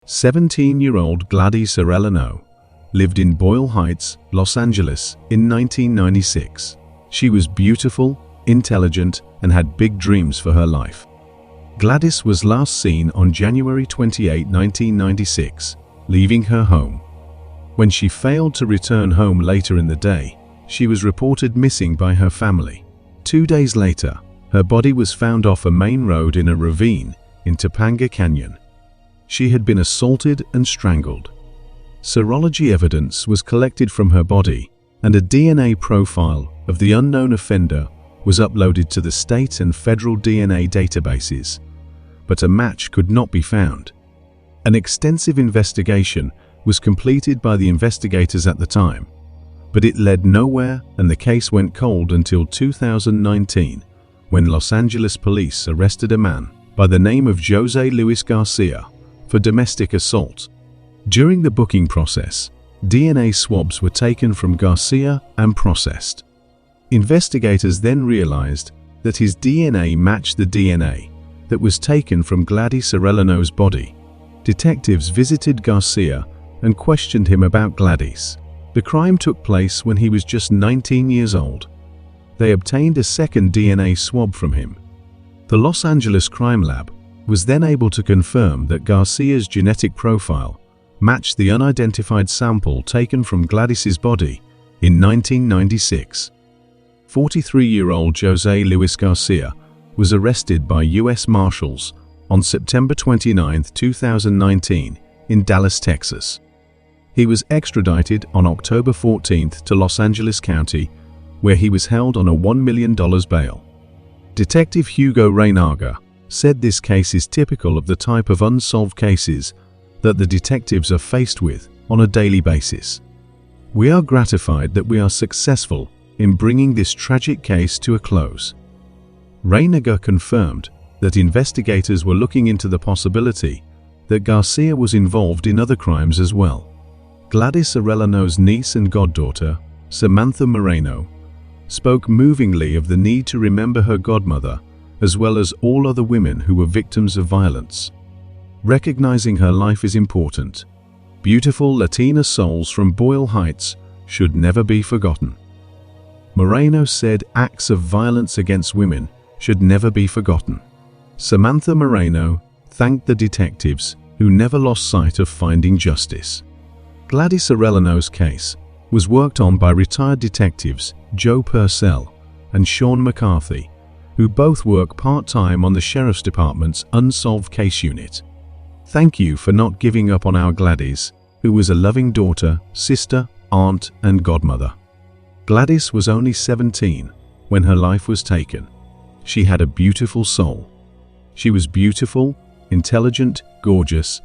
17-year-old Gladys lived in Boyle Heights, Los Angeles in 1996. She was beautiful, intelligent, and had big dreams for her life. Gladys was last seen on January 28, 1996, leaving her home. When she failed to return home later in the day, she was reported missing by her family. 2 days later, her body was found off a main road in a ravine in Topanga Canyon. She had been assaulted and strangled. Serology evidence was collected from her body, and a DNA profile of the unknown offender was uploaded to the state and federal DNA databases, but a match could not be found. An extensive investigation was completed by the investigators at the time, but it led nowhere, and the case went cold until 2019, when Los Angeles police arrested a man by the name of Jose Luis Garcia for domestic assault. During the booking process, DNA swabs were taken from Garcia and processed. Investigators then realized that his DNA matched the DNA that was taken from Gladys Lopez's body. Detectives visited Garcia and questioned him about Gladys. The crime took place when he was just 19 years old. They obtained a second DNA swab from him. The Los Angeles Crime Lab was then able to confirm that Garcia's genetic profile matched the unidentified sample taken from Gladys's body in 1996. 43-year-old Jose Luis Garcia was arrested by U.S. Marshals on September 29, 2019 in Dallas, Texas. He was extradited on October 14 to Los Angeles County, where he was held on a $1 million bail. Detective Hugo Reynaga said this case is typical of the type of unsolved cases that the detectives are faced with on a daily basis. We are gratified that we are successful in bringing this tragic case to a close. Reynaga confirmed that investigators were looking into the possibility that Garcia was involved in other crimes as well. Gladys Lopez's niece and goddaughter, Samantha Moreno, spoke movingly of the need to remember her godmother as well as all other women who were victims of violence. Recognizing her life is important. Beautiful Latina souls from Boyle Heights should never be forgotten. Moreno said acts of violence against women should never be forgotten. Samantha Moreno thanked the detectives who never lost sight of finding justice. Gladys Lopez's case was worked on by retired detectives Joe Purcell and Sean McCarthy, who both work part-time on the Sheriff's Department's Unsolved Case Unit. Thank you for not giving up on our Gladys, who was a loving daughter, sister, aunt, and godmother. Gladys was only 17 when her life was taken. She had a beautiful soul. She was beautiful, intelligent, gorgeous,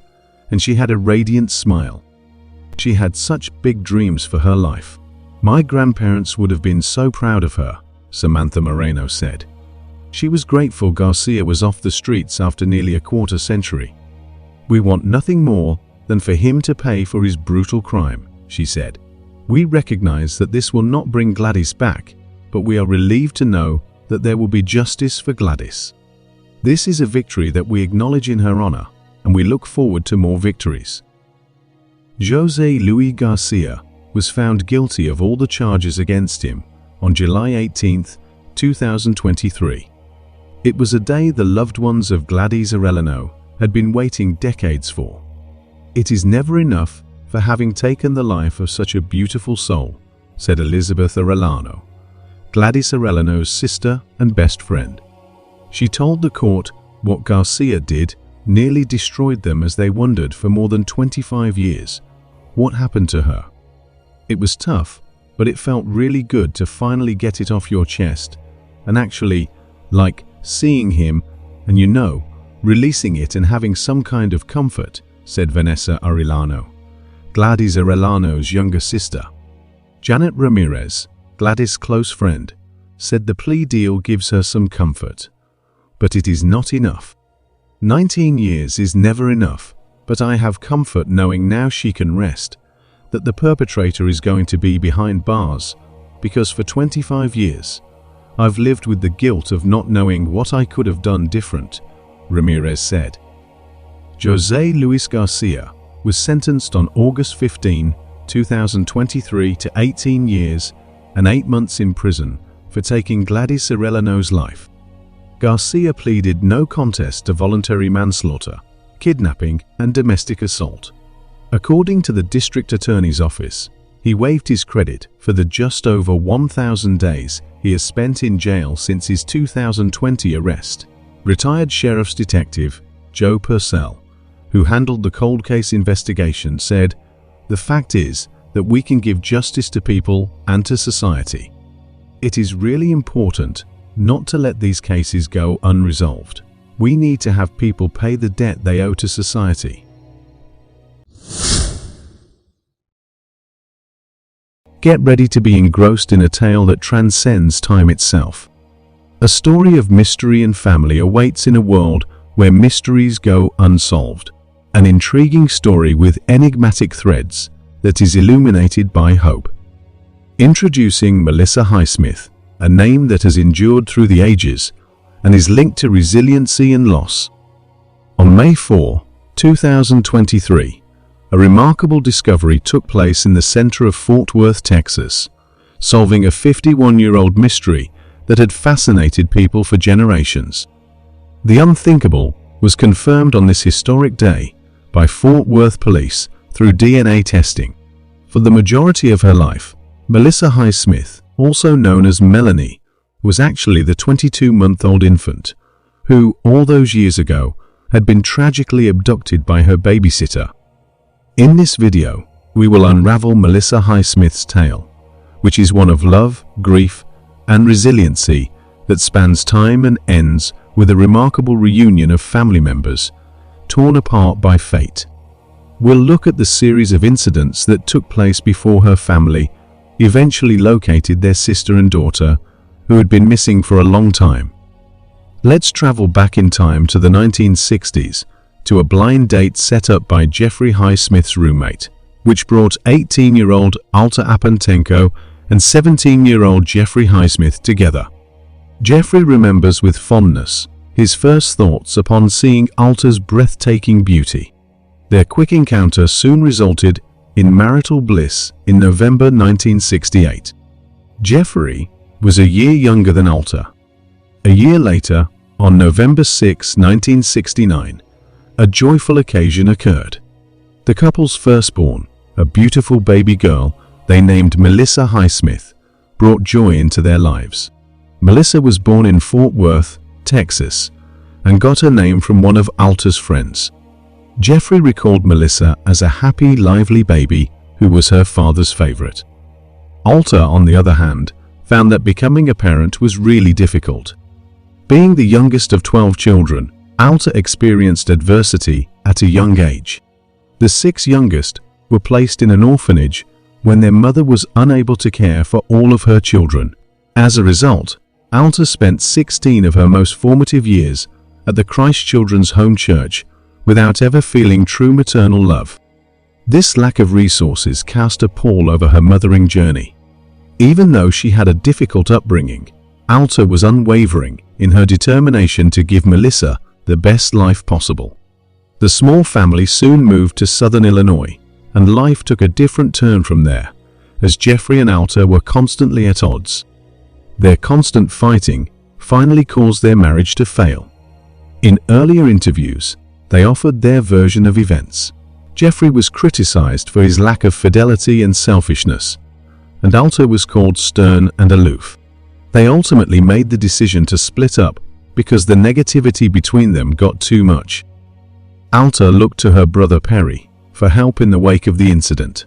and she had a radiant smile. She had such big dreams for her life. My grandparents would have been so proud of her, Samantha Moreno said. She was grateful Garcia was off the streets after nearly a quarter century. We want nothing more than for him to pay for his brutal crime, she said. We recognize that this will not bring Gladys back, but we are relieved to know that there will be justice for Gladys. This is a victory that we acknowledge in her honor, and we look forward to more victories. Jose Luis Garcia was found guilty of all the charges against him on July 18, 2023. It was a day the loved ones of Gladys Lopez had been waiting decades for. It is never enough for having taken the life of such a beautiful soul, said Elizabeth Arellano, Gladys Lopez's sister and best friend. She told the court what Garcia did nearly destroyed them as they wondered for more than 25 years what happened to her. It was tough, but it felt really good to finally get it off your chest and actually, like, seeing him and releasing it and having some kind of comfort, said Vanessa Arellano, Gladys Arellano's younger sister. Janet Ramirez, Gladys' close friend, said the plea deal gives her some comfort. But it is not enough. 19 years is never enough, but I have comfort knowing now she can rest, that the perpetrator is going to be behind bars, because for 25 years, I've lived with the guilt of not knowing what I could have done different, Ramirez said. José Luis Garcia was sentenced on August 15, 2023 to 18 years and 8 months in prison for taking Gladys Lopez's life. Garcia pleaded no contest to voluntary manslaughter, kidnapping, and domestic assault. According to the district attorney's office, he waived his credit for the just over 1,000 days he has spent in jail since his 2020 arrest. Retired Sheriff's Detective Joe Purcell, who handled the cold case investigation, said, "The fact is that we can give justice to people and to society. It is really important not to let these cases go unresolved. We need to have people pay the debt they owe to society." Get ready to be engrossed in a tale that transcends time itself. A story of mystery and family awaits in a world where mysteries go unsolved. An intriguing story with enigmatic threads that is illuminated by hope. Introducing Melissa Highsmith, a name that has endured through the ages and is linked to resiliency and loss. On May 4, 2023, a remarkable discovery took place in the center of Fort Worth, Texas, solving a 51-year-old mystery that had fascinated people for generations. The unthinkable was confirmed on this historic day by Fort Worth police through DNA testing. For the majority of her life, Melissa Highsmith, also known as Melanie, was actually the 22-month-old infant who, all those years ago, had been tragically abducted by her babysitter. In this video, we will unravel Melissa Highsmith's tale, which is one of love, grief, and resiliency that spans time and ends with a remarkable reunion of family members torn apart by fate. We'll look at the series of incidents that took place before her family eventually located their sister and daughter, who had been missing for a long time. Let's travel back in time to the 1960s, to a blind date set up by Jeffrey Highsmith's roommate, which brought 18-year-old Alta Apantenko and 17-year-old Jeffrey Highsmith together. Jeffrey remembers with fondness his first thoughts upon seeing Alta's breathtaking beauty. Their quick encounter soon resulted in marital bliss in November 1968. Jeffrey was a year younger than Alta. A year later, on November 6, 1969, a joyful occasion occurred. The couple's firstborn, a beautiful baby girl they named Melissa Highsmith, brought joy into their lives. Melissa was born in Fort Worth, Texas, and got her name from one of Alta's friends. Jeffrey recalled Melissa as a happy, lively baby who was her father's favorite. Alta, on the other hand, found that becoming a parent was really difficult. Being the youngest of 12 children, Alta experienced adversity at a young age. The 6 youngest were placed in an orphanage when their mother was unable to care for all of her children. As a result, Alta spent 16 of her most formative years at the Christ Children's Home Church without ever feeling true maternal love. This lack of resources cast a pall over her mothering journey. Even though she had a difficult upbringing, Alta was unwavering in her determination to give Melissa the best life possible. The small family soon moved to southern Illinois, and life took a different turn from there, as Jeffrey and Alta were constantly at odds. Their constant fighting finally caused their marriage to fail. In earlier interviews, they offered their version of events. Jeffrey was criticized for his lack of fidelity and selfishness, and Alta was called stern and aloof. They ultimately made the decision to split up because the negativity between them got too much. Alta looked to her brother Perry for help in the wake of the incident.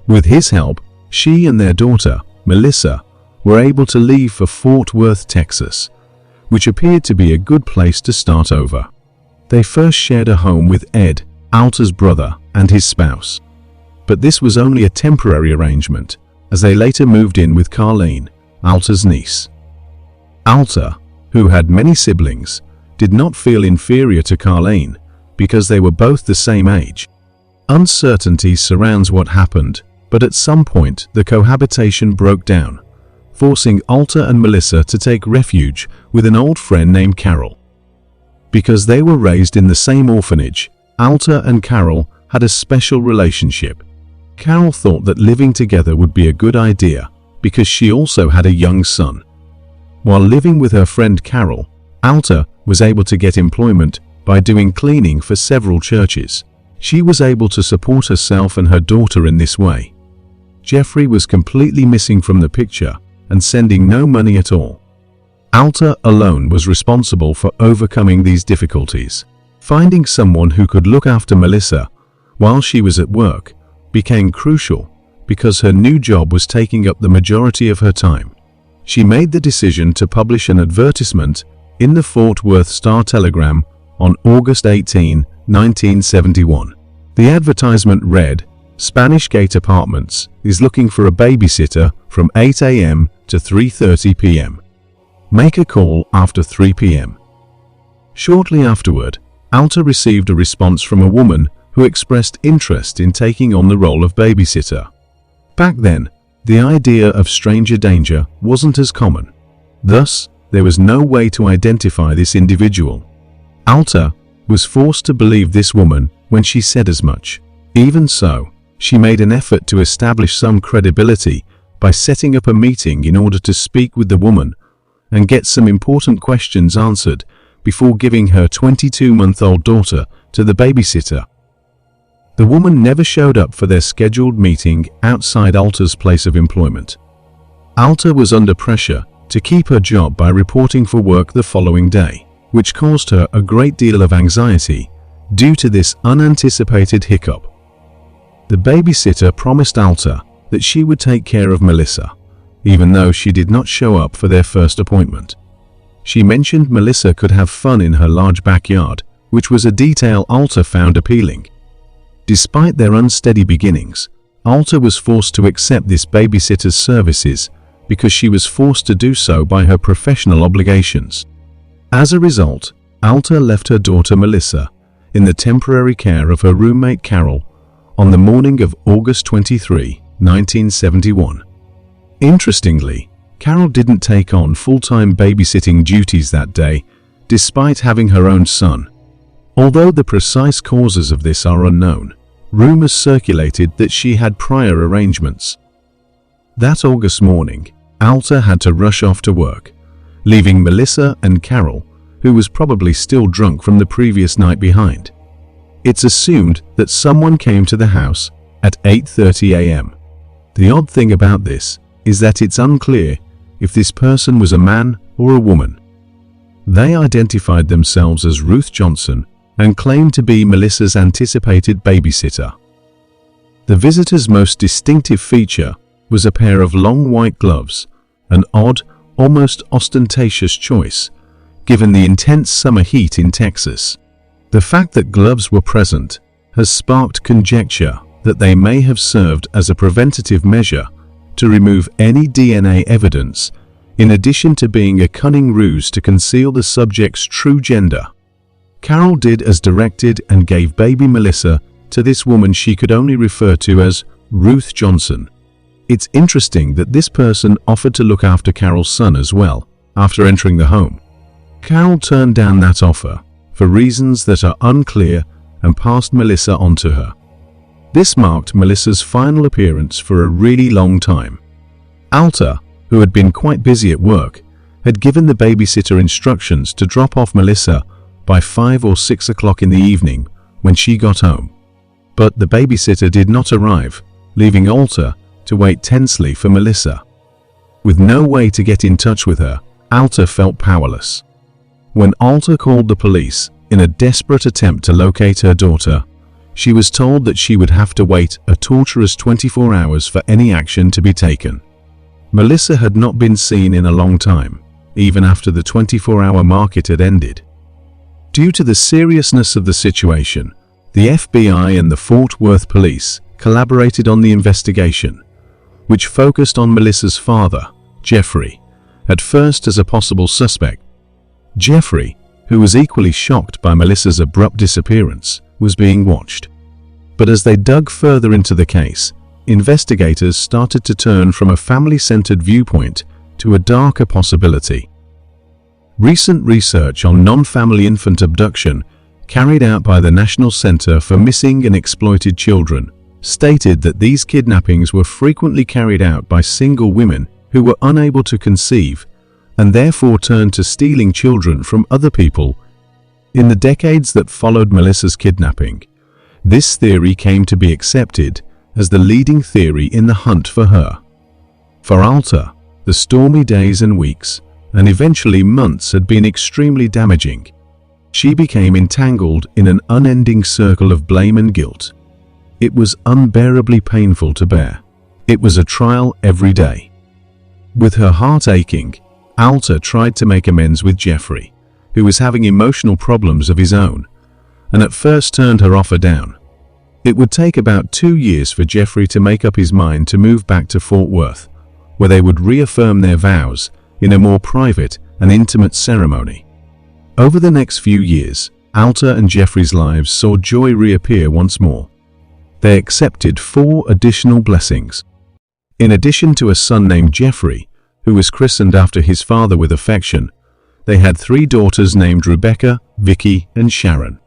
With his help, she and their daughter, Melissa, were able to leave for Fort Worth, Texas, which appeared to be a good place to start over. They first shared a home with Ed, Alta's brother, and his spouse. But this was only a temporary arrangement, as they later moved in with Carlene, Alta's niece. Alta, who had many siblings, did not feel inferior to Carlene because they were both the same age. Uncertainty surrounds what happened, but at some point the cohabitation broke down, forcing Alta and Melissa to take refuge with an old friend named Carol. Because they were raised in the same orphanage, Alta and Carol had a special relationship. Carol thought that living together would be a good idea because she also had a young son. While living with her friend Carol, Alta was able to get employment by doing cleaning for several churches. She was able to support herself and her daughter in this way. Jeffrey was completely missing from the picture and sending no money at all. Alta alone was responsible for overcoming these difficulties. Finding someone who could look after Melissa while she was at work became crucial because her new job was taking up the majority of her time. She made the decision to publish an advertisement in the Fort Worth Star-Telegram on August 18, 1971. The advertisement read, "Spanish Gate Apartments is looking for a babysitter from 8 a.m. to 3:30 p.m. Make a call after 3 p.m. Shortly afterward, Alta received a response from a woman who expressed interest in taking on the role of babysitter. Back then, the idea of stranger danger wasn't as common. Thus, there was no way to identify this individual. Alta was forced to believe this woman when she said as much. Even so, she made an effort to establish some credibility by setting up a meeting in order to speak with the woman and get some important questions answered before giving her 22-month-old daughter to the babysitter. The woman never showed up for their scheduled meeting outside Alta's place of employment. Alta was under pressure to keep her job by reporting for work the following day, which caused her a great deal of anxiety due to this unanticipated hiccup. The babysitter promised Alta that she would take care of Melissa, even though she did not show up for their first appointment. She mentioned Melissa could have fun in her large backyard, which was a detail Alta found appealing. Despite their unsteady beginnings, Alta was forced to accept this babysitter's services because she was forced to do so by her professional obligations. As a result, Alta left her daughter Melissa in the temporary care of her roommate Carol on the morning of August 23, 1971. Interestingly, Carol didn't take on full-time babysitting duties that day, despite having her own son. Although the precise causes of this are unknown, rumors circulated that she had prior arrangements. That August morning, Alta had to rush off to work, leaving Melissa and Carol, who was probably still drunk from the previous night, behind. It's assumed that someone came to the house at 8:30 a.m. The odd thing about this is that it's unclear if this person was a man or a woman. They identified themselves as Ruth Johnson and claimed to be Melissa's anticipated babysitter. The visitor's most distinctive feature was a pair of long white gloves, an odd, almost ostentatious choice, given the intense summer heat in Texas. The fact that gloves were present has sparked conjecture that they may have served as a preventative measure to remove any DNA evidence, in addition to being a cunning ruse to conceal the subject's true gender. Carol did as directed and gave baby Melissa to this woman she could only refer to as Ruth Johnson. It's interesting that this person offered to look after Carol's son as well after entering the home. Carol turned down that offer for reasons that are unclear and passed Melissa on to her. This marked Melissa's final appearance for a really long time. Alta, who had been quite busy at work, had given the babysitter instructions to drop off Melissa by 5 or 6 o'clock in the evening when she got home. But the babysitter did not arrive, leaving Alta to wait tensely for Melissa. With no way to get in touch with her, Alta felt powerless. When Alta called the police in a desperate attempt to locate her daughter, she was told that she would have to wait a torturous 24 hours for any action to be taken. Melissa had not been seen in a long time, even after the 24-hour market had ended. Due to the seriousness of the situation, the FBI and the Fort Worth police collaborated on the investigation, which focused on Melissa's father, Jeffrey, at first as a possible suspect. Jeffrey, who was equally shocked by Melissa's abrupt disappearance, was being watched. But as they dug further into the case, investigators started to turn from a family-centered viewpoint to a darker possibility. Recent research on non-family infant abduction carried out by the National Center for Missing and Exploited Children, stated that these kidnappings were frequently carried out by single women who were unable to conceive and therefore turned to stealing children from other people. In the decades that followed Melissa's kidnapping, this theory came to be accepted as the leading theory in the hunt for her. For Alta, the stormy days and weeks, and eventually months, had been extremely damaging. She became entangled in an unending circle of blame and guilt. It was unbearably painful to bear. It was a trial every day. With her heart aching, Alta tried to make amends with Jeffrey, who was having emotional problems of his own, and at first turned her offer down. It would take about 2 years for Jeffrey to make up his mind to move back to Fort Worth, where they would reaffirm their vows in a more private and intimate ceremony. Over the next few years, Alta and Jeffrey's lives saw joy reappear once more. They accepted 4 additional blessings. In addition to a son named Jeffrey, who was christened after his father with affection, they had 3 daughters named Rebecca, Vicky, and Sharon.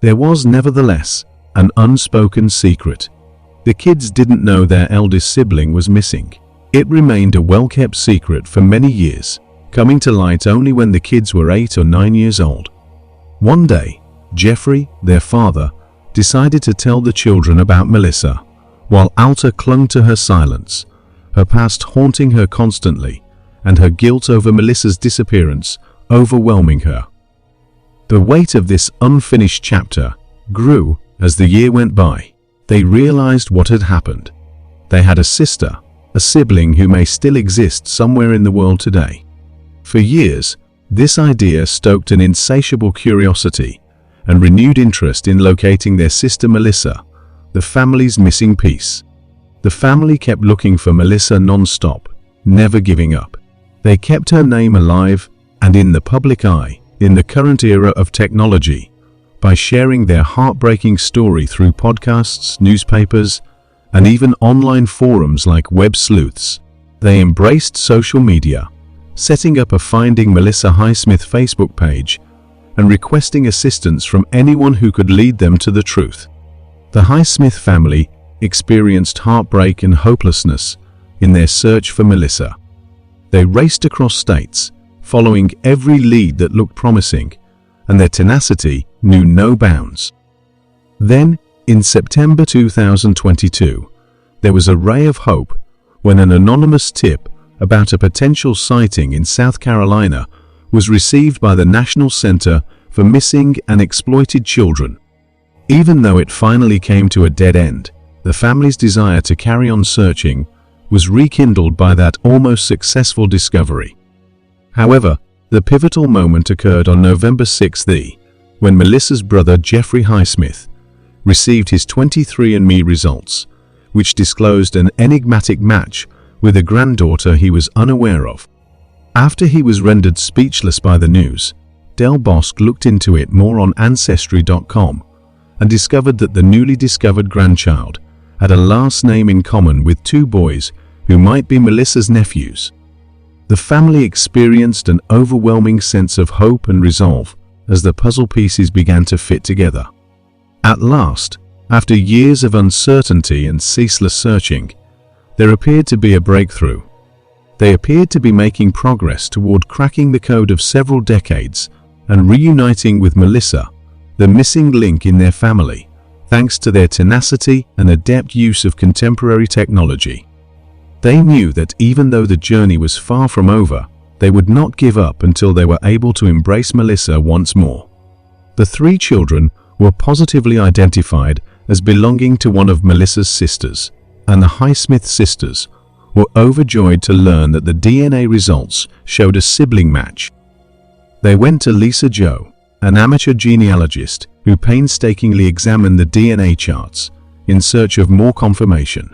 There was nevertheless an unspoken secret. The kids didn't know their eldest sibling was missing. It remained a well-kept secret for many years, coming to light only when the kids were 8 or 9 years old. One day, Jeffrey, their father, decided to tell the children about Melissa, while Alta clung to her silence, her past haunting her constantly, and her guilt over Melissa's disappearance overwhelming her. The weight of this unfinished chapter grew as the year went by. They realized what had happened. They had a sister, a sibling who may still exist somewhere in the world today. For years, this idea stoked an insatiable curiosity and renewed interest in locating their sister Melissa, the family's missing piece. The family kept looking for Melissa non-stop, never giving up. They kept her name alive and in the public eye in the current era of technology by sharing their heartbreaking story through podcasts, newspapers, and even online forums like Web Sleuths. They embraced social media, setting up a Finding Melissa Highsmith Facebook page and requesting assistance from anyone who could lead them to the truth. The Highsmith family experienced heartbreak and hopelessness in their search for Melissa. They raced across states, following every lead that looked promising, and their tenacity knew no bounds. Then, in September 2022, there was a ray of hope when an anonymous tip about a potential sighting in South Carolina was received by the National Center for Missing and Exploited Children. Even though it finally came to a dead end, the family's desire to carry on searching was rekindled by that almost successful discovery. However, the pivotal moment occurred on November 6, when Melissa's brother Jeffrey Highsmith received his 23andMe results, which disclosed an enigmatic match with a granddaughter he was unaware of. After he was rendered speechless by the news, Del Bosque looked into it more on Ancestry.com and discovered that the newly discovered grandchild had a last name in common with 2 boys who might be Melissa's nephews. The family experienced an overwhelming sense of hope and resolve as the puzzle pieces began to fit together. At last, after years of uncertainty and ceaseless searching, there appeared to be a breakthrough. They appeared to be making progress toward cracking the code of several decades and reuniting with Melissa, the missing link in their family, thanks to their tenacity and adept use of contemporary technology. They knew that even though the journey was far from over, they would not give up until they were able to embrace Melissa once more. The 3 children were positively identified as belonging to one of Melissa's sisters, and the Highsmith sisters were overjoyed to learn that the DNA results showed a sibling match. They went to Lisa Joe, an amateur genealogist who painstakingly examined the DNA charts in search of more confirmation.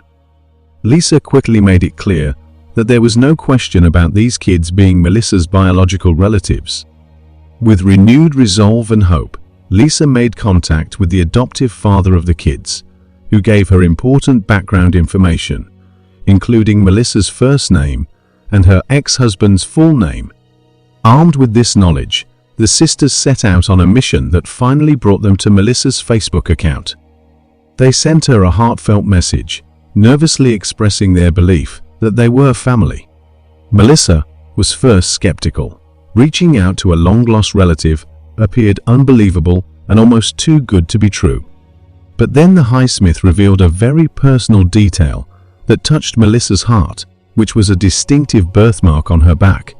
Lisa quickly made it clear that there was no question about these kids being Melissa's biological relatives. With renewed resolve and hope, Lisa made contact with the adoptive father of the kids, who gave her important background information, including Melissa's first name and her ex-husband's full name. Armed with this knowledge, the sisters set out on a mission that finally brought them to Melissa's Facebook account. They sent her a heartfelt message, nervously expressing their belief that they were family. Melissa was first skeptical. Reaching out to a long-lost relative appeared unbelievable and almost too good to be true. But then the Highsmith revealed a very personal detail that touched Melissa's heart, which was a distinctive birthmark on her back.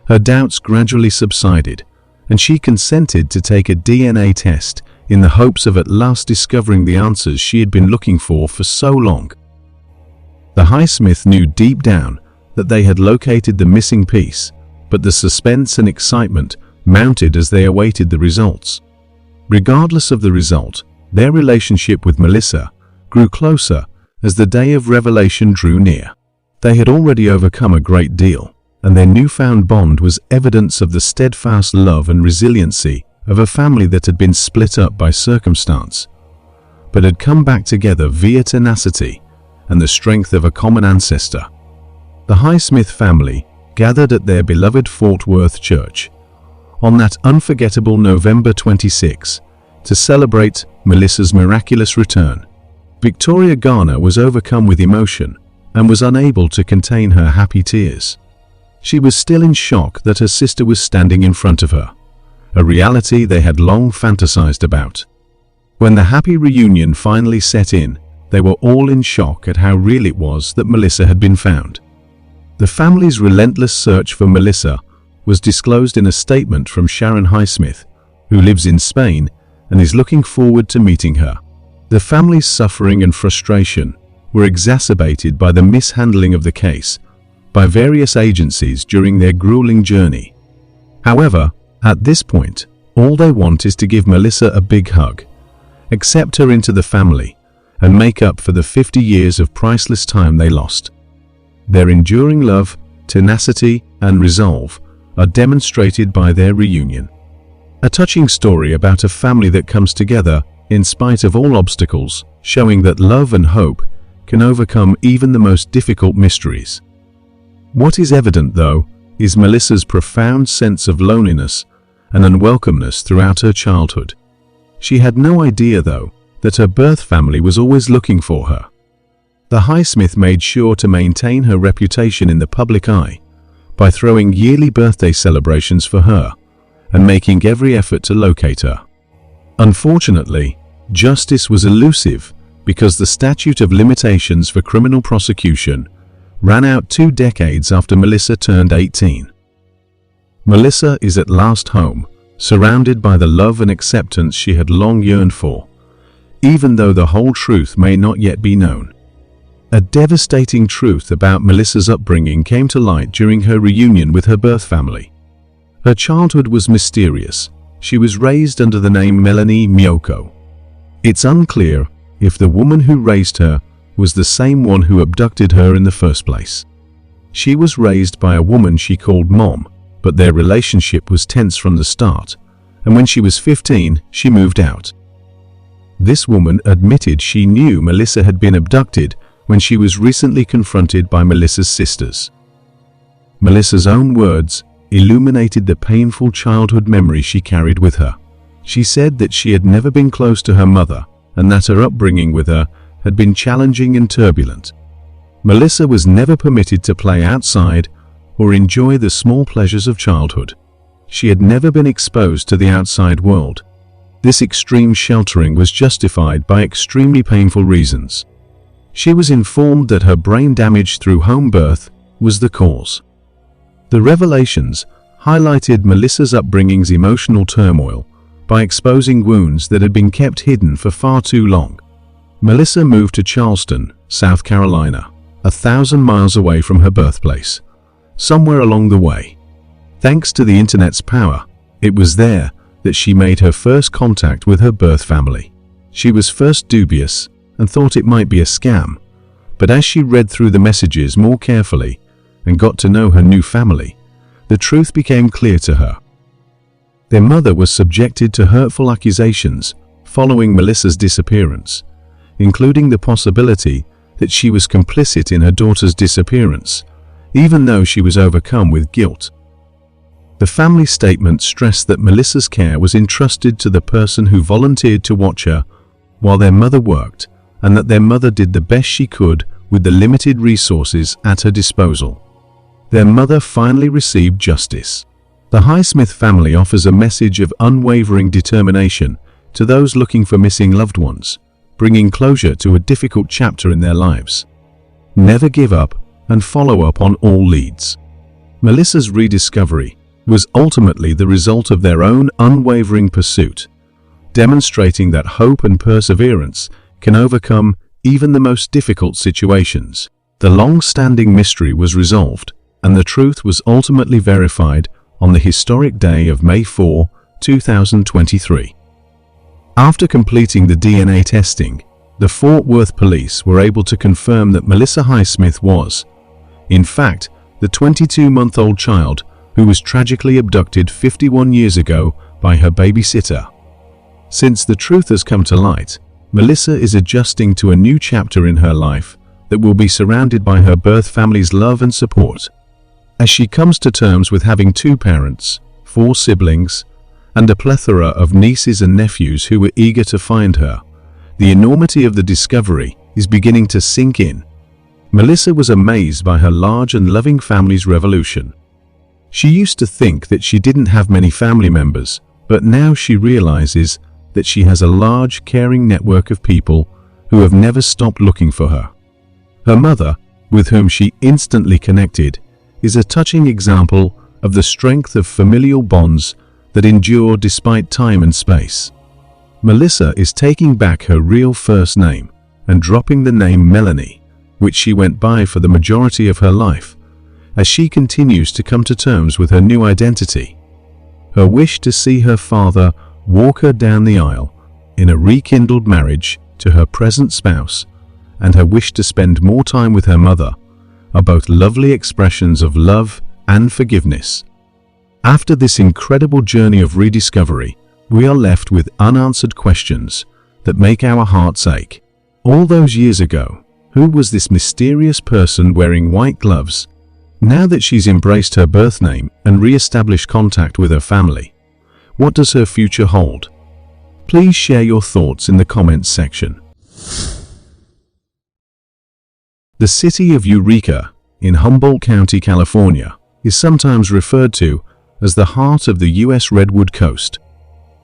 Her doubts gradually subsided, and she consented to take a DNA test in the hopes of at last discovering the answers she had been looking for so long. The Highsmith knew deep down that they had located the missing piece, but the suspense and excitement mounted as they awaited the results. Regardless of the result, their relationship with Melissa grew closer as the day of revelation drew near. They had already overcome a great deal, and their newfound bond was evidence of the steadfast love and resiliency of a family that had been split up by circumstance, but had come back together via tenacity and the strength of a common ancestor. The Highsmith family gathered at their beloved Fort Worth church on that unforgettable November 26 to celebrate Melissa's miraculous return. Victoria Garner was overcome with emotion and was unable to contain her happy tears. She was still in shock that her sister was standing in front of her, a reality they had long fantasized about. When the happy reunion finally set in, they were all in shock at how real it was that Melissa had been found. The family's relentless search for Melissa was disclosed in a statement from Sharon Highsmith, who lives in Spain and is looking forward to meeting her. The family's suffering and frustration were exacerbated by the mishandling of the case by various agencies during their grueling journey. However, at this point, all they want is to give Melissa a big hug, accept her into the family, and make up for the 50 years of priceless time they lost. Their enduring love, tenacity, and resolve are demonstrated by their reunion. A touching story about a family that comes together in spite of all obstacles, showing that love and hope can overcome even the most difficult mysteries. What is evident, though, is Melissa's profound sense of loneliness and unwelcomeness throughout her childhood. She had no idea, though, that her birth family was always looking for her. The Highsmith made sure to maintain her reputation in the public eye by throwing yearly birthday celebrations for her and making every effort to locate her. Unfortunately, justice was elusive because the statute of limitations for criminal prosecution ran out 2 decades after Melissa turned 18. Melissa is at last home, surrounded by the love and acceptance she had long yearned for, even though the whole truth may not yet be known. A devastating truth about Melissa's upbringing came to light during her reunion with her birth family. Her childhood was mysterious. She was raised under the name Melanie Miyoko. It's unclear if the woman who raised her was the same one who abducted her in the first place. She was raised by a woman she called Mom, but their relationship was tense from the start, and when she was 15, she moved out. This woman admitted she knew Melissa had been abducted when she was recently confronted by Melissa's sisters. Melissa's own words illuminated the painful childhood memory she carried with her. She said that she had never been close to her mother and that her upbringing with her had been challenging and turbulent. Melissa was never permitted to play outside or enjoy the small pleasures of childhood. She had never been exposed to the outside world. This extreme sheltering was justified by extremely painful reasons. She was informed that her brain damage through home birth was the cause. The revelations highlighted Melissa's upbringing's emotional turmoil by exposing wounds that had been kept hidden for far too long. Melissa moved to Charleston, South Carolina, 1,000 miles away from her birthplace. Somewhere along the way, thanks to the internet's power, it was there that she made her first contact with her birth family. She was first dubious and thought it might be a scam, but as she read through the messages more carefully and got to know her new family, the truth became clear to her. Their mother was subjected to hurtful accusations following Melissa's disappearance, including the possibility that she was complicit in her daughter's disappearance, even though she was overcome with guilt. The family statement stressed that Melissa's care was entrusted to the person who volunteered to watch her while their mother worked, and that their mother did the best she could with the limited resources at her disposal. Their mother finally received justice. The Highsmith family offers a message of unwavering determination to those looking for missing loved ones, bringing closure to a difficult chapter in their lives. Never give up and follow up on all leads. Melissa's rediscovery was ultimately the result of their own unwavering pursuit, demonstrating that hope and perseverance can overcome even the most difficult situations. The long-standing mystery was resolved, and the truth was ultimately verified on the historic day of May 4, 2023. After completing the DNA testing, the Fort Worth police were able to confirm that Melissa Highsmith was, in fact, the 22-month-old child who was tragically abducted 51 years ago by her babysitter. Since the truth has come to light, Melissa is adjusting to a new chapter in her life that will be surrounded by her birth family's love and support. As she comes to terms with having 2 parents, 4 siblings, and a plethora of nieces and nephews who were eager to find her, the enormity of the discovery is beginning to sink in. Melissa was amazed by her large and loving family's revolution. She used to think that she didn't have many family members, but now she realizes that she has a large, caring network of people who have never stopped looking for her. Her mother, with whom she instantly connected, is a touching example of the strength of familial bonds that endure despite time and space. Melissa is taking back her real first name and dropping the name Melanie, which she went by for the majority of her life, as she continues to come to terms with her new identity. Her wish to see her father walk her down the aisle in a rekindled marriage to her present spouse, and her wish to spend more time with her mother, are both lovely expressions of love and forgiveness. After this incredible journey of rediscovery, we are left with unanswered questions that make our hearts ache. All those years ago, who was this mysterious person wearing white gloves? Now that she's embraced her birth name and re-established contact with her family, what does her future hold? Please share your thoughts in the comments section. The city of Eureka in Humboldt County, California, is sometimes referred to as the heart of the U.S. Redwood Coast.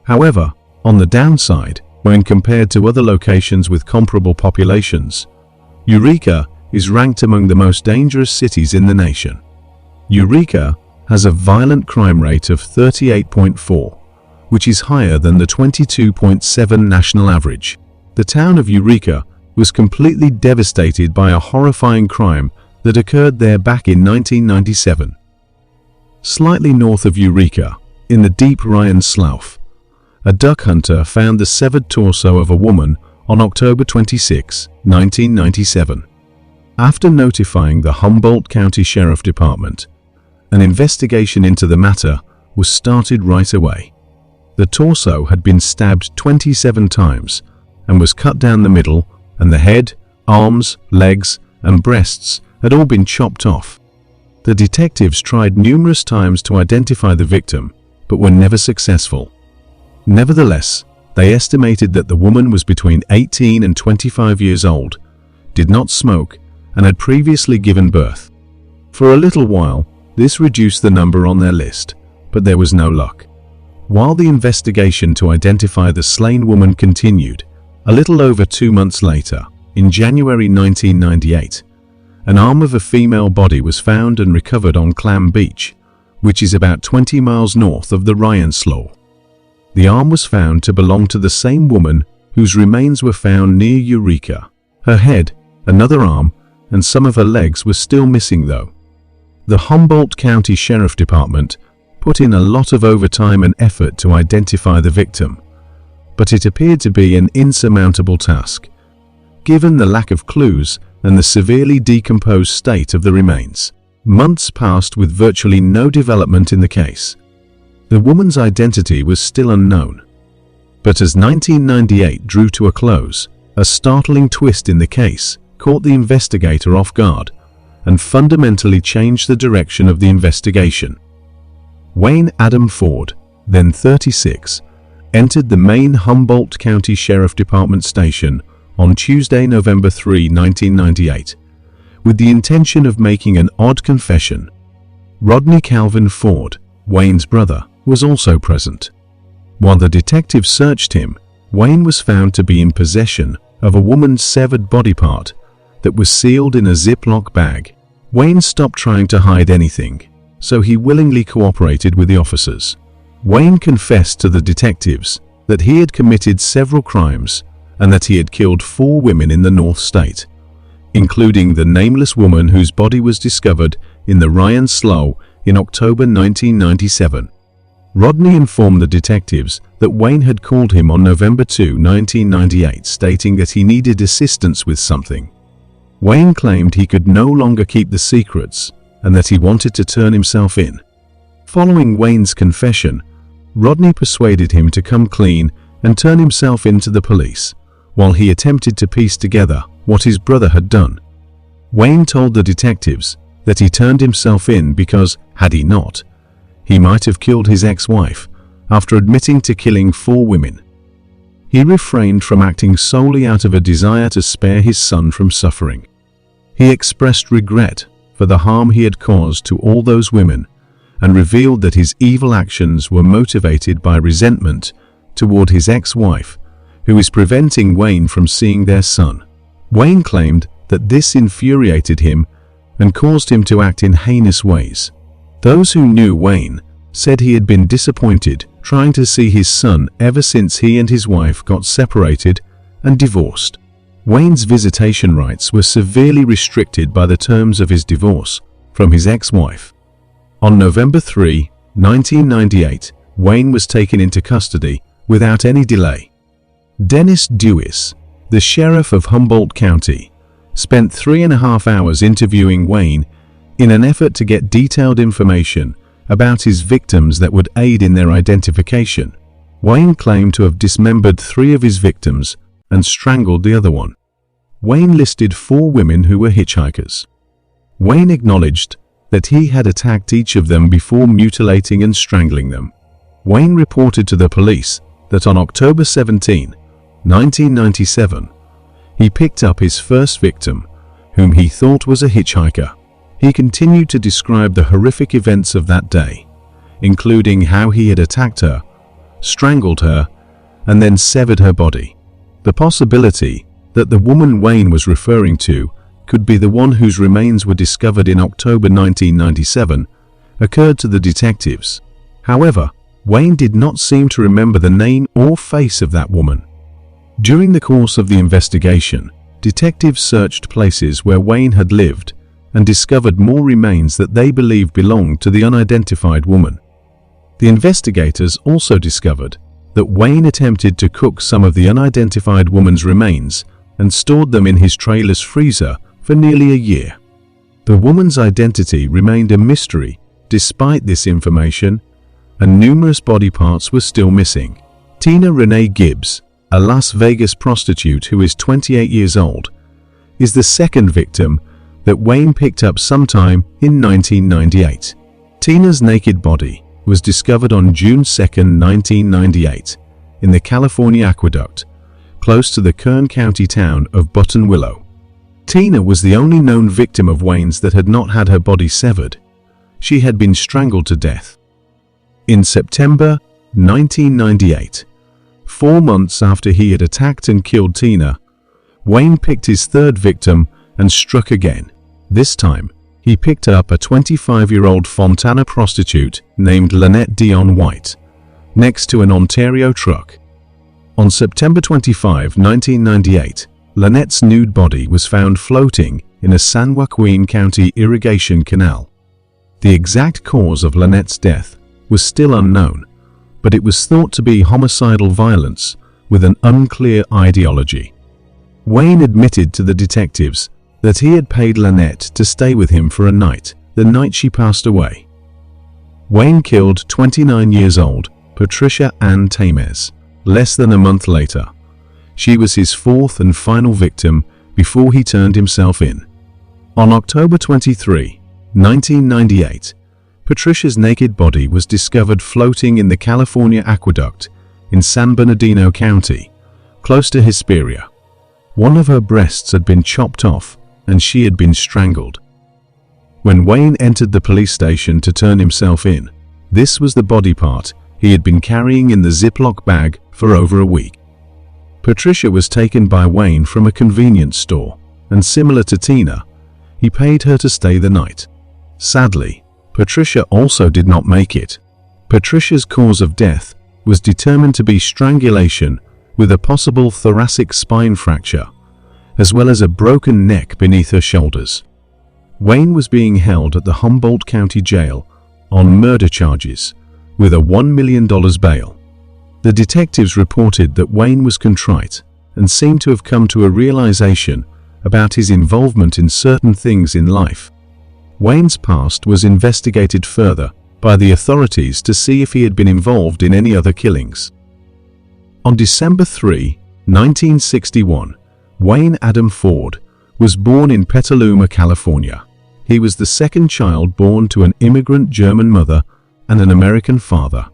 However, on the downside, when compared to other locations with comparable populations, Eureka is ranked among the most dangerous cities in the nation. Eureka has a violent crime rate of 38.4, which is higher than the 22.7 national average. The town of Eureka was completely devastated by a horrifying crime that occurred there back in 1997. Slightly north of Eureka, in the deep Ryan Slough, a duck hunter found the severed torso of a woman on October 26, 1997. After notifying the Humboldt County Sheriff Department, an investigation into the matter was started right away. The torso had been stabbed 27 times and was cut down the middle, and the head, arms, legs, and breasts had all been chopped off. The detectives tried numerous times to identify the victim, but were never successful. Nevertheless, they estimated that the woman was between 18 and 25 years old, did not smoke, and had previously given birth. For a little while, this reduced the number on their list, but there was no luck. While the investigation to identify the slain woman continued, a little over 2 months later, in January 1998, an arm of a female body was found and recovered on Clam Beach, which is about 20 miles north of the Ryan Slough. The arm was found to belong to the same woman whose remains were found near Eureka. Her head, another arm, and some of her legs were still missing though. The Humboldt County Sheriff Department put in a lot of overtime and effort to identify the victim, but it appeared to be an insurmountable task, given the lack of clues and the severely decomposed state of the remains. Months passed with virtually no development in the case. The woman's identity was still unknown. But as 1998 drew to a close, a startling twist in the case caught the investigator off guard and fundamentally changed the direction of the investigation. Wayne Adam Ford, then 36, entered the main Humboldt County Sheriff Department station on Tuesday, November 3, 1998, with the intention of making an odd confession. Rodney Calvin Ford, Wayne's brother, was also present. While the detectives searched him, Wayne was found to be in possession of a woman's severed body part that was sealed in a Ziploc bag. Wayne stopped trying to hide anything, so he willingly cooperated with the officers. Wayne confessed to the detectives that he had committed several crimes and that he had killed 4 women in the North State, including the nameless woman whose body was discovered in the Ryan Slough in October 1997. Rodney informed the detectives that Wayne had called him on November 2, 1998, stating that he needed assistance with something. Wayne claimed he could no longer keep the secrets and that he wanted to turn himself in. Following Wayne's confession, Rodney persuaded him to come clean and turn himself in to the police, while he attempted to piece together what his brother had done. Wayne told the detectives that he turned himself in because, had he not, he might have killed his ex-wife after admitting to killing 4 women. He refrained from acting solely out of a desire to spare his son from suffering. He expressed regret for the harm he had caused to all those women and revealed that his evil actions were motivated by resentment toward his ex-wife, who was preventing Wayne from seeing their son. Wayne claimed that this infuriated him and caused him to act in heinous ways. Those who knew Wayne said he had been disappointed trying to see his son ever since he and his wife got separated and divorced. Wayne's visitation rights were severely restricted by the terms of his divorce from his ex-wife. On November 3, 1998, Wayne was taken into custody without any delay. Dennis Dewis, the sheriff of Humboldt County, spent 3.5 hours interviewing Wayne in an effort to get detailed information about his victims that would aid in their identification. Wayne claimed to have dismembered 3 of his victims and strangled the other one. Wayne listed 4 women who were hitchhikers. Wayne acknowledged that he had attacked each of them before mutilating and strangling them. Wayne reported to the police that on October 17, 1997, he picked up his first victim, whom he thought was a hitchhiker. He continued to describe the horrific events of that day, including how he had attacked her, strangled her, and then severed her body. The possibility that the woman Wayne was referring to could be the one whose remains were discovered in October 1997 occurred to the detectives. However, Wayne did not seem to remember the name or face of that woman. During the course of the investigation, detectives searched places where Wayne had lived and discovered more remains that they believed belonged to the unidentified woman. The investigators also discovered that Wayne attempted to cook some of the unidentified woman's remains and stored them in his trailer's freezer for nearly a year. The woman's identity remained a mystery despite this information, and numerous body parts were still missing. Tina Renee Gibbs, a Las Vegas prostitute who is 28 years old, is the second victim that Wayne picked up sometime in 1998. Tina's naked body was discovered on June 2, 1998, in the California Aqueduct, close to the Kern County town of Buttonwillow. Tina was the only known victim of Wayne's that had not had her body severed. She had been strangled to death. In September 1998, 4 months after he had attacked and killed Tina, Wayne picked his third victim and struck again. This time, he picked up a 25-year-old Fontana prostitute named Lynette Dion White, next to an Ontario truck. On September 25, 1998, Lynette's nude body was found floating in a San Joaquin County irrigation canal. The exact cause of Lynette's death was still unknown, but it was thought to be homicidal violence with an unclear ideology. Wayne admitted to the detectives that he had paid Lynette to stay with him for a night, the night she passed away. Wayne killed 29 years old Patricia Ann Tames less than a month later. She was his 4th and final victim before he turned himself in. On October 23, 1998, Patricia's naked body was discovered floating in the California Aqueduct in San Bernardino County, close to Hesperia. One of her breasts had been chopped off and she had been strangled. When Wayne entered the police station to turn himself in, this was the body part he had been carrying in the Ziploc bag for over a week. Patricia was taken by Wayne from a convenience store, and similar to Tina, he paid her to stay the night. Sadly, Patricia also did not make it. Patricia's cause of death was determined to be strangulation with a possible thoracic spine fracture, as well as a broken neck beneath her shoulders. Wayne was being held at the Humboldt County Jail on murder charges, with a $1 million bail. The detectives reported that Wayne was contrite and seemed to have come to a realization about his involvement in certain things in life. Wayne's past was investigated further by the authorities to see if he had been involved in any other killings. On December 3, 1961, Wayne Adam Ford was born in Petaluma, California. He was the second child born to an immigrant German mother and an American father.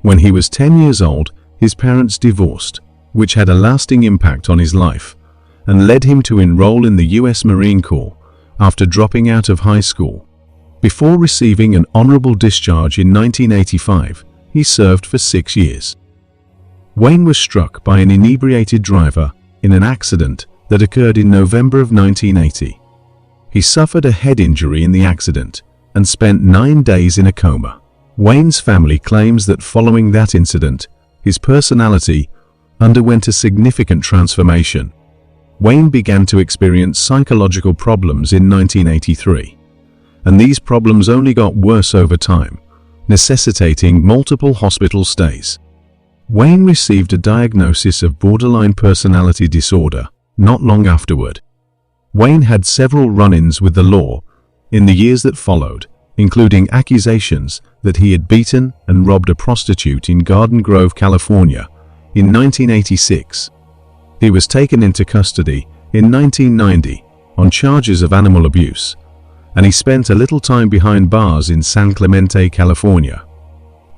When he was 10 years old, his parents divorced, which had a lasting impact on his life, and led him to enroll in the U.S. Marine Corps after dropping out of high school. Before receiving an honorable discharge in 1985, he served for 6 years. Wayne was struck by an inebriated driver in an accident that occurred in November of 1980. He suffered a head injury in the accident and spent 9 days in a coma. Wayne's family claims that following that incident, his personality underwent a significant transformation. Wayne began to experience psychological problems in 1983, and these problems only got worse over time, necessitating multiple hospital stays. Wayne received a diagnosis of borderline personality disorder not long afterward. Wayne had several run-ins with the law in the years that followed, including accusations that he had beaten and robbed a prostitute in Garden Grove, California, in 1986. He was taken into custody in 1990 on charges of animal abuse, and he spent a little time behind bars in San Clemente, California.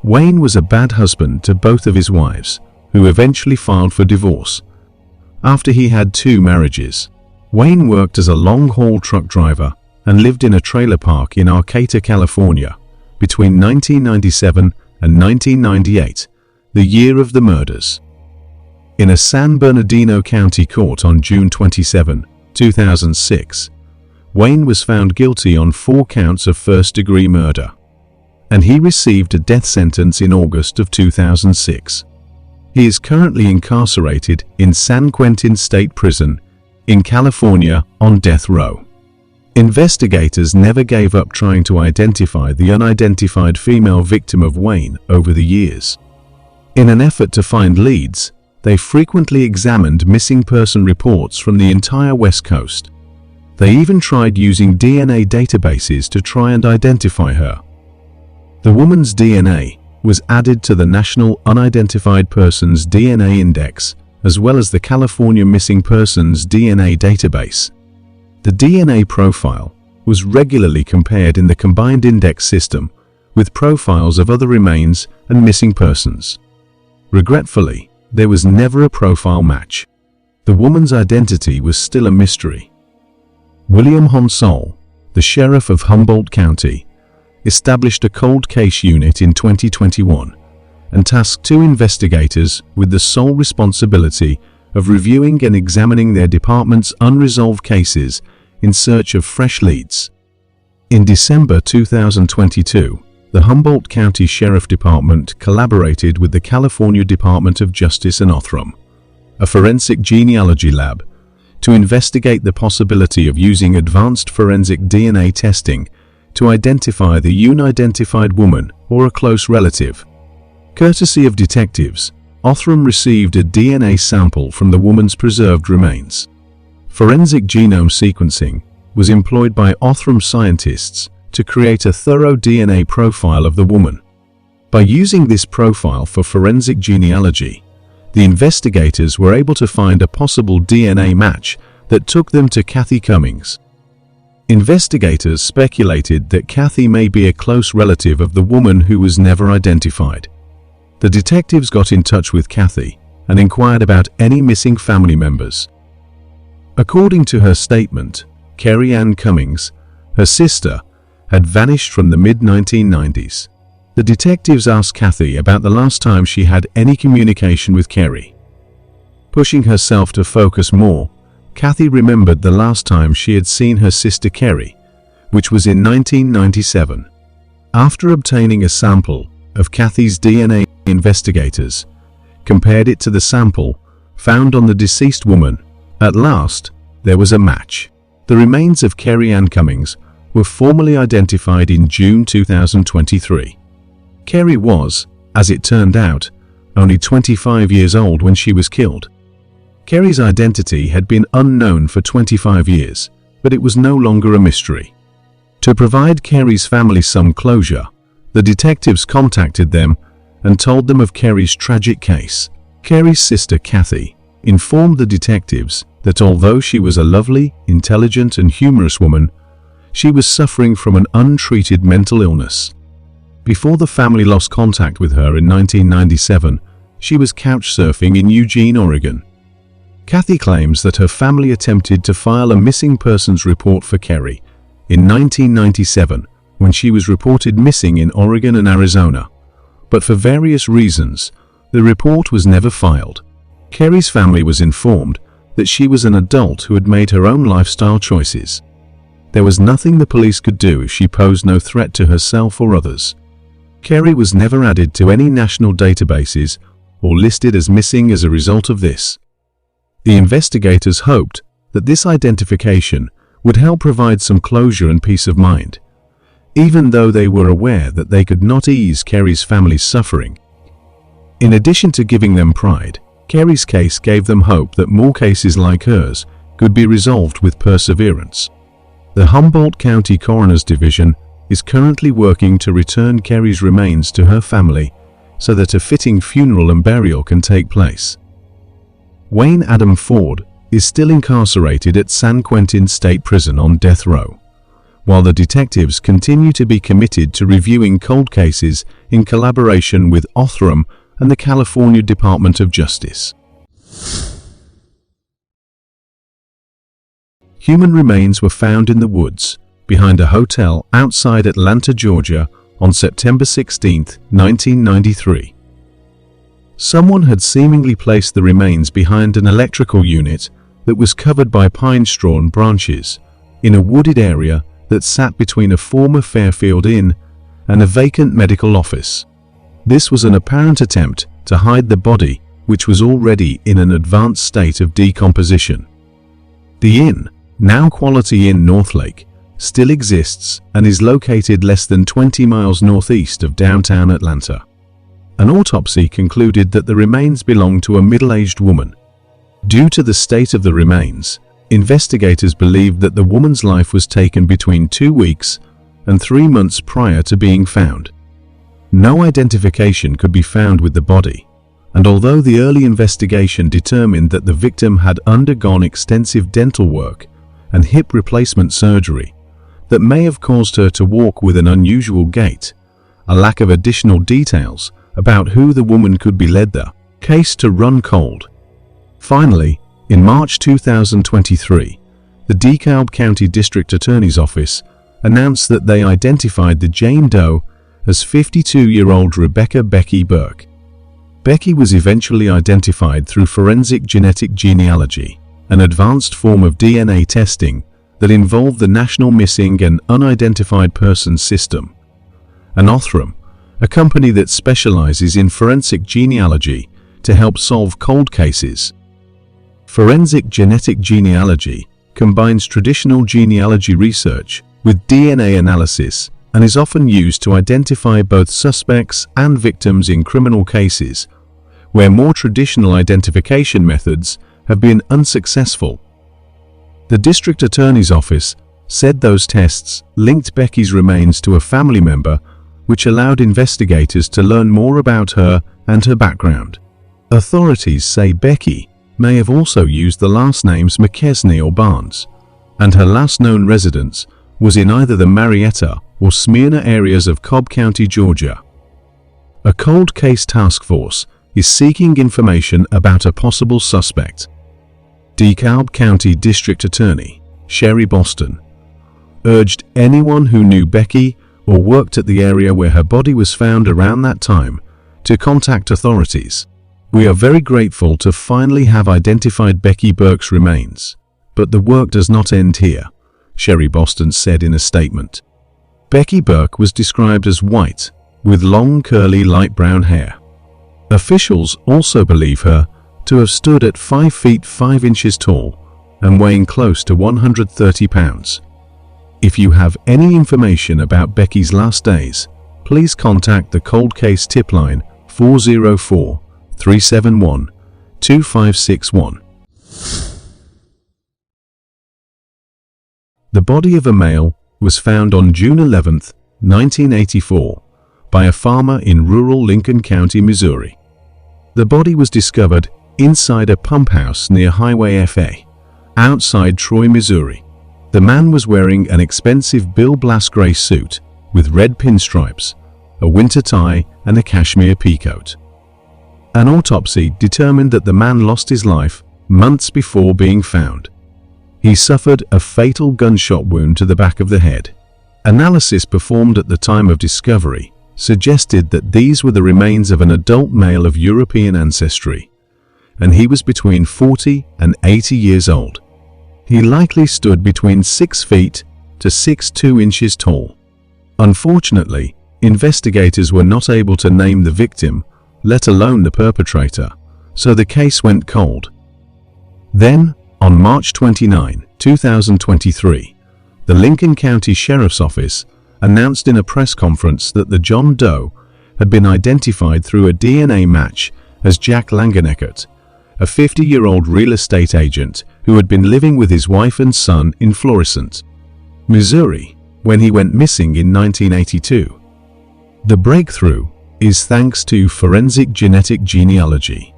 Wayne was a bad husband to both of his wives, who eventually filed for divorce. After he had 2 marriages, Wayne worked as a long-haul truck driver and lived in a trailer park in Arcata, California, between 1997 and 1998, the year of the murders. In a San Bernardino County court on June 27, 2006, Wayne was found guilty on 4 counts of first-degree murder, and he received a death sentence in August of 2006. He is currently incarcerated in San Quentin State Prison in California on death row. Investigators never gave up trying to identify the unidentified female victim of Wayne over the years. In an effort to find leads, they frequently examined missing person reports from the entire West Coast. They even tried using DNA databases to try and identify her. The woman's DNA was added to the National Unidentified Persons DNA Index, as well as the California Missing Persons DNA database. The DNA profile was regularly compared in the combined index system with profiles of other remains and missing persons. Regretfully, there was never a profile match. The woman's identity was still a mystery. William Honol, the sheriff of Humboldt County, established a cold case unit in 2021 and tasked 2 investigators with the sole responsibility of reviewing and examining their department's unresolved cases in search of fresh leads. In December 2022, the Humboldt County Sheriff Department collaborated with the California Department of Justice and Othram, a forensic genealogy lab, to investigate the possibility of using advanced forensic DNA testing to identify the unidentified woman or a close relative. Courtesy of detectives, Othram received a DNA sample from the woman's preserved remains. Forensic genome sequencing was employed by Othram scientists to create a thorough DNA profile of the woman. By using this profile for forensic genealogy, the investigators were able to find a possible DNA match that took them to Kerrie Cummings. Investigators speculated that Kathy may be a close relative of the woman who was never identified. The detectives got in touch with Kathy and inquired about any missing family members. According to her statement, Kerrie Cummings, her sister, had vanished from the mid-1990s. The detectives asked Kathy about the last time she had any communication with Kerrie. Pushing herself to focus more, Kathy remembered the last time she had seen her sister Kerrie, which was in 1997. After obtaining a sample of Kathy's DNA, investigators compared it to the sample found on the deceased woman. At last, there was a match. The remains of Kerrie Cummings were formally identified in June 2023. Kerrie was, as it turned out, only 25 years old when she was killed. Kerrie's identity had been unknown for 25 years, but it was no longer a mystery. To provide Kerrie's family some closure, the detectives contacted them and told them of Kerrie's tragic case. Kerrie's sister Kathy informed the detectives that although she was a lovely, intelligent and humorous woman, she was suffering from an untreated mental illness. Before the family lost contact with her in 1997, she was couch surfing in Eugene, Oregon. Kathy claims that her family attempted to file a missing persons report for Kerrie in 1997 when she was reported missing in Oregon and Arizona, but for various reasons, the report was never filed. Kerrie's family was informed that she was an adult who had made her own lifestyle choices. There was nothing the police could do if she posed no threat to herself or others. Kerrie was never added to any national databases or listed as missing as a result of this. The investigators hoped that this identification would help provide some closure and peace of mind, even though they were aware that they could not ease Kerrie's family's suffering. In addition to giving them pride, Kerrie's case gave them hope that more cases like hers could be resolved with perseverance. The Humboldt County Coroner's Division is currently working to return Kerrie's remains to her family so that a fitting funeral and burial can take place. Wayne Adam Ford is still incarcerated at San Quentin State Prison on death row, while the detectives continue to be committed to reviewing cold cases in collaboration with Othram and the California Department of Justice. Human remains were found in the woods behind a hotel outside Atlanta, Georgia on September 16, 1993. Someone had seemingly placed the remains behind an electrical unit that was covered by pine straw and branches in a wooded area that sat between a former Fairfield Inn and a vacant medical office. This was an apparent attempt to hide the body, which was already in an advanced state of decomposition. The inn, now Quality Inn Northlake, still exists and is located less than 20 miles northeast of downtown Atlanta. An autopsy concluded that the remains belonged to a middle-aged woman. Due to the state of the remains, investigators believed that the woman's life was taken between 2 weeks and 3 months prior to being found. No identification could be found with the body, and although the early investigation determined that the victim had undergone extensive dental work and hip replacement surgery that may have caused her to walk with an unusual gait, a lack of additional details about who the woman could be led the case to run cold. Finally, in March 2023, the DeKalb County District Attorney's Office announced that they identified the Jane Doe as 52-year-old Rebecca Becky Burke. Becky was eventually identified through forensic genetic genealogy, an advanced form of DNA testing that involved the National Missing and Unidentified Persons System, and Othram, a company that specializes in forensic genealogy to help solve cold cases. Forensic genetic genealogy combines traditional genealogy research with DNA analysis and is often used to identify both suspects and victims in criminal cases, where more traditional identification methods have been unsuccessful. The District Attorney's Office said those tests linked Becky's remains to a family member, which allowed investigators to learn more about her and her background. Authorities say Becky may have also used the last names McKesney or Barnes, and her last known residence was in either the Marietta or Smyrna areas of Cobb County, Georgia. A cold case task force is seeking information about a possible suspect. DeKalb County District Attorney Sherry Boston urged anyone who knew Becky or worked at the area where her body was found around that time to contact authorities. "We are very grateful to finally have identified Becky Burke's remains, but the work does not end here," Sherry Boston said in a statement. Becky Burke was described as white, with long curly light brown hair. Officials also believe her to have stood at 5 feet 5 inches tall and weighing close to 130 pounds. If you have any information about Becky's last days, please contact the Cold Case Tip Line 404-371-2561. The body of a male was found on June 11, 1984, by a farmer in rural Lincoln County, Missouri. The body was discovered inside a pump house near Highway FA, outside Troy, Missouri. The man was wearing an expensive Bill Blass gray suit with red pinstripes, a winter tie, and a cashmere peacoat. An autopsy determined that the man lost his life months before being found. He suffered a fatal gunshot wound to the back of the head. Analysis performed at the time of discovery suggested that these were the remains of an adult male of European ancestry, and he was between 40 and 80 years old. He likely stood between 6 feet to 6'2" inches tall. Unfortunately, investigators were not able to name the victim, let alone the perpetrator, so the case went cold. Then, on March 29, 2023, the Lincoln County Sheriff's Office announced in a press conference that the John Doe had been identified through a DNA match as Jack Langera, a 50-year-old real estate agent who had been living with his wife and son in Florissant, Missouri, when he went missing in 1982. The breakthrough is thanks to forensic genetic genealogy,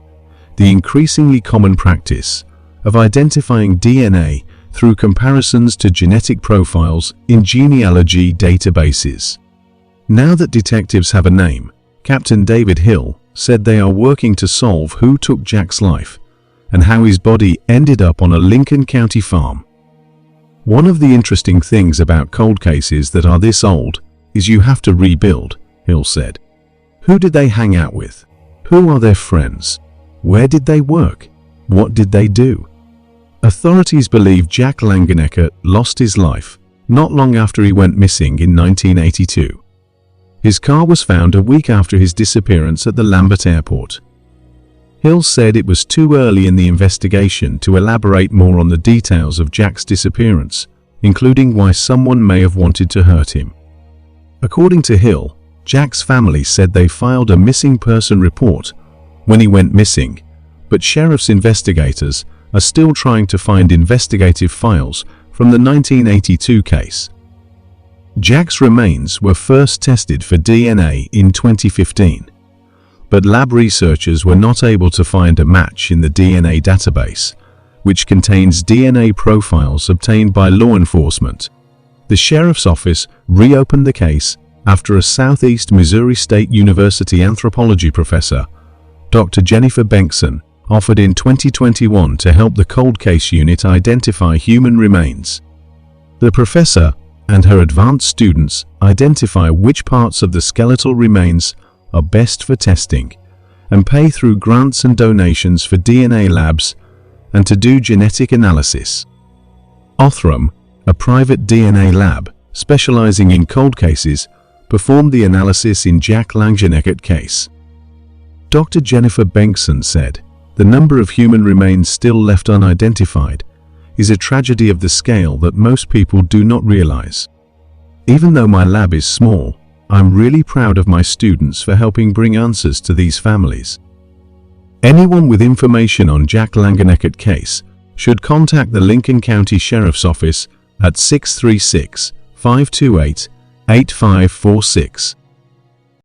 the increasingly common practice of identifying DNA through comparisons to genetic profiles in genealogy databases. Now that detectives have a name, Captain David Hill said they are working to solve who took Jack's life and how his body ended up on a Lincoln County farm. "One of the interesting things about cold cases that are this old is you have to rebuild," Hill said. "Who did they hang out with? Who are their friends? Where did they work? What did they do?" Authorities believe Jack Langera lost his life not long after he went missing in 1982. His car was found a week after his disappearance at the Lambert Airport. Hill said it was too early in the investigation to elaborate more on the details of Jack's disappearance, including why someone may have wanted to hurt him. According to Hill, Jack's family said they filed a missing person report when he went missing, but sheriff's investigators are still trying to find investigative files from the 1982 case. Jack's remains were first tested for DNA in 2015, but lab researchers were not able to find a match in the DNA database, which contains DNA profiles obtained by law enforcement. The sheriff's office reopened the case after a Southeast Missouri State University anthropology professor, Dr. Jennifer Bengtson, offered in 2021 to help the cold case unit identify human remains. The professor and her advanced students identify which parts of the skeletal remains are best for testing and pay through grants and donations for DNA labs and to do genetic analysis. Othram, a private DNA lab specializing in cold cases, performed the analysis in Jack Langera case. Dr. Jennifer Bengtson said, "The number of human remains still left unidentified is a tragedy of the scale that most people do not realize. Even though my lab is small, I'm really proud of my students for helping bring answers to these families." Anyone with information on Jack Langera case should contact the Lincoln County Sheriff's Office at 636-528-8546.